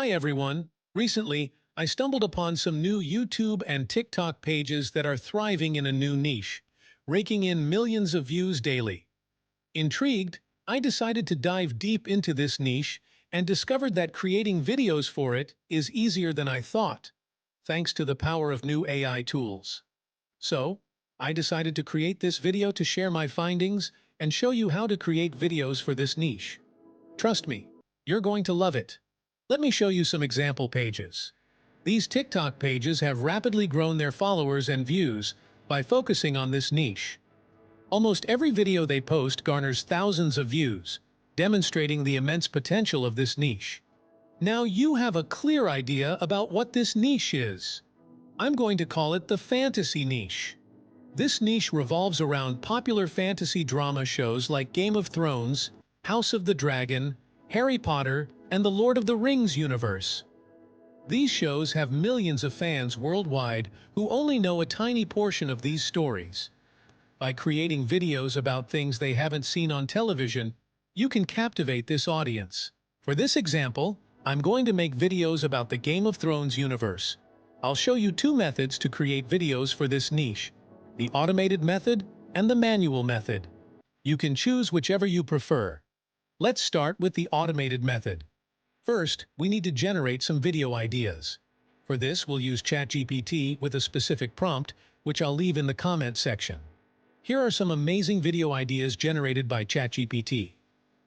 Hi everyone! Recently, I stumbled upon some new YouTube and TikTok pages that are thriving in a new niche, raking in millions of views daily. Intrigued, I decided to dive deep into this niche and discovered that creating videos for it is easier than I thought, thanks to the power of new AI tools. So, I decided to create this video to share my findings and show you how to create videos for this niche. Trust me, you're going to love it. Let me show you some example pages. These TikTok pages have rapidly grown their followers and views by focusing on this niche. Almost every video they post garners thousands of views, demonstrating the immense potential of this niche. Now you have a clear idea about what this niche is. I'm going to call it the fantasy niche. This niche revolves around popular fantasy drama shows like Game of Thrones, House of the Dragon, Harry Potter, and the Lord of the Rings universe. These shows have millions of fans worldwide who only know a tiny portion of these stories. By creating videos about things they haven't seen on television, you can captivate this audience. For this example, I'm going to make videos about the Game of Thrones universe. I'll show you two methods to create videos for this niche: the automated method and the manual method. You can choose whichever you prefer. Let's start with the automated method. First, we need to generate some video ideas. For this, we'll use ChatGPT with a specific prompt, which I'll leave in the comment section. Here are some amazing video ideas generated by ChatGPT.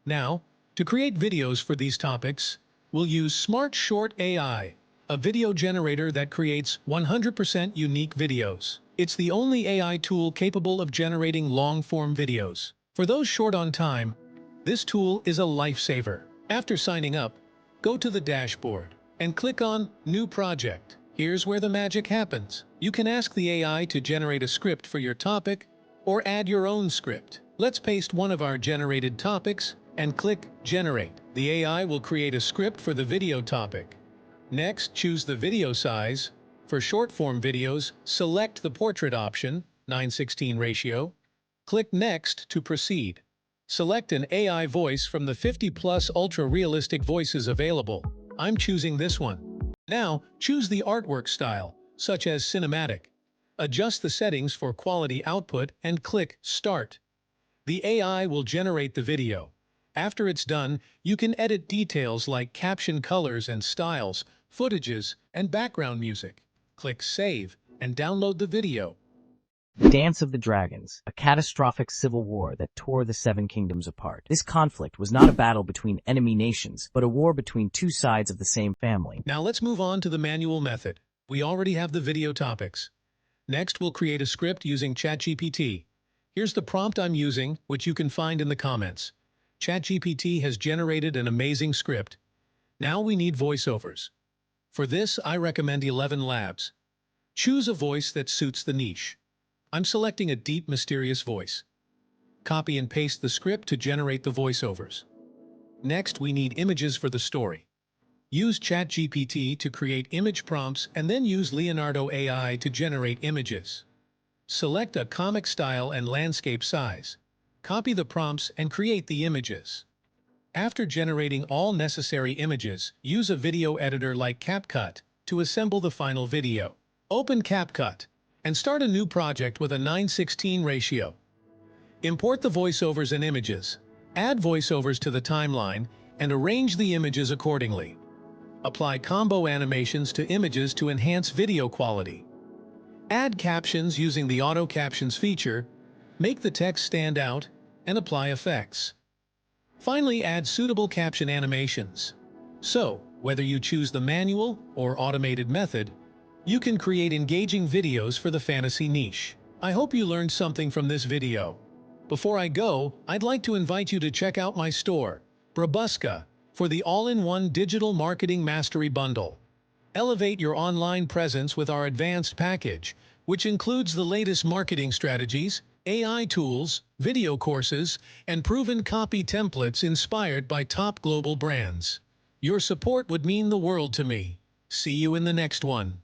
Now, to create videos for these topics, we'll use Smart Short AI, a video generator that creates 100% unique videos. It's the only AI tool capable of generating long-form videos. For those short on time, this tool is a lifesaver. After signing up, go to the dashboard and click on New Project. Here's where the magic happens. You can ask the AI to generate a script for your topic or add your own script. Let's paste one of our generated topics and click Generate. The AI will create a script for the video topic. Next, choose the video size. For short-form videos, select the portrait option, 9:16 ratio. Click Next to proceed. Select an AI voice from the 50+ ultra-realistic voices available. I'm choosing this one. Now, choose the artwork style, such as cinematic. Adjust the settings for quality output and click Start. The AI will generate the video. After it's done, you can edit details like caption colors and styles, footages, and background music. Click Save and download the video. Dance of the Dragons, a catastrophic civil war that tore the Seven Kingdoms apart. This conflict was not a battle between enemy nations, but a war between two sides of the same family. Now let's move on to the manual method. We already have the video topics. Next, we'll create a script using ChatGPT. Here's the prompt I'm using, which you can find in the comments. ChatGPT has generated an amazing script. Now we need voiceovers. For this, I recommend 11 Labs. Choose a voice that suits the niche. I'm selecting a deep, mysterious voice. Copy and paste the script to generate the voiceovers. Next, we need images for the story. Use ChatGPT to create image prompts and then use Leonardo AI to generate images. Select a comic style and landscape size. Copy the prompts and create the images. After generating all necessary images, use a video editor like CapCut to assemble the final video. Open CapCut and start a new project with a 9:16 ratio. Import the voiceovers and images. Add voiceovers to the timeline and arrange the images accordingly. Apply combo animations to images to enhance video quality. Add captions using the Auto Captions feature, make the text stand out, and apply effects. Finally, add suitable caption animations. So, whether you choose the manual or automated method, you can create engaging videos for the fantasy niche. I hope you learned something from this video. Before I go, I'd like to invite you to check out my store, Brabuska, for the all-in-one digital marketing mastery bundle. Elevate your online presence with our advanced package, which includes the latest marketing strategies, AI tools, video courses, and proven copy templates inspired by top global brands. Your support would mean the world to me. See you in the next one.